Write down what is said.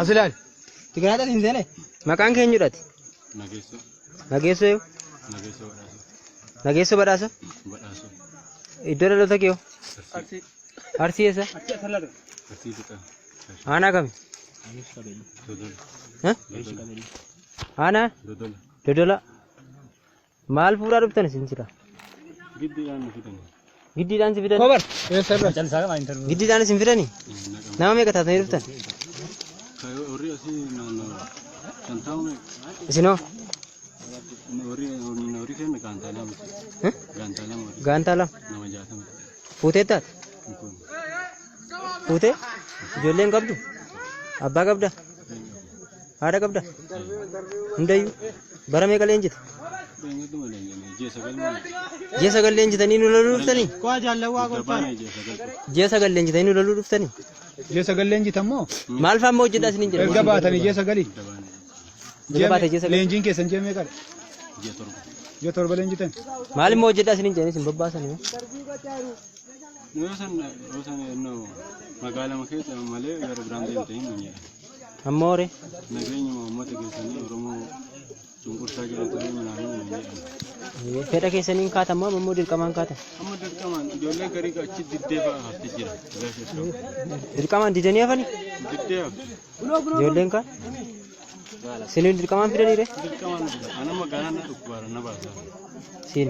Asilaal. Tigiraadha hin seene. Maqaan keenya jedhati. Nageessoo. Nageessoo badhaasa. Iddoo dhaloota kee hoo? Arsii eessa? Aanaa kami? Aanaa? Dodola. Maal fuudhaa dhuftan isin jira? Giddiidhaan si fidanii? Kobar. Giddiidhaan isin fidanii? Nama meeqa taatanii dhuftan? Isinoo? Gaantaa lama. Fuutee taate? Fuutee? Ijoolleen qabdu? Abbaa qabda? Haadha qabda? Hundayyuu? Bara meeqa leenjite? Ji'a sagal leenjitanii nu loluu dhuftanii? Ji'a sagal leenjitanii nu loluu dhuftanii? Ji'a sagal leenjitammoo? Maal fa'aa hojjedhaa isiniin jedhamu? Erga baatanii ji'a sagalii. Erga baatee ji'a sagal. Leenjiin keessan ji'a meeqadha? Ji'a torba leenjitan. Maal immoo hojjedhaa isiniin jedhanii isin babbaasanii? Magaalaa keessa malee gara biraan deemtee hin jedhamu. Ammoo ree? Nageenya uummata keessanii Oromoo cunqursaa jiraatanii naannoo hin jedhamu. Fedha keessaniin kaatamoo ammoo dirqamaan kaatan? Amma dirqamaan ijoollee garii achi diddee fa'aa haftee jira. Dirqamaan didanii hafanii? Diddee hafte. Ijoolleen kaan? Siniin dirqamaan fidanii ree? Dirqamaan ana magaalaa na dhukkubaara na baasa. Siin.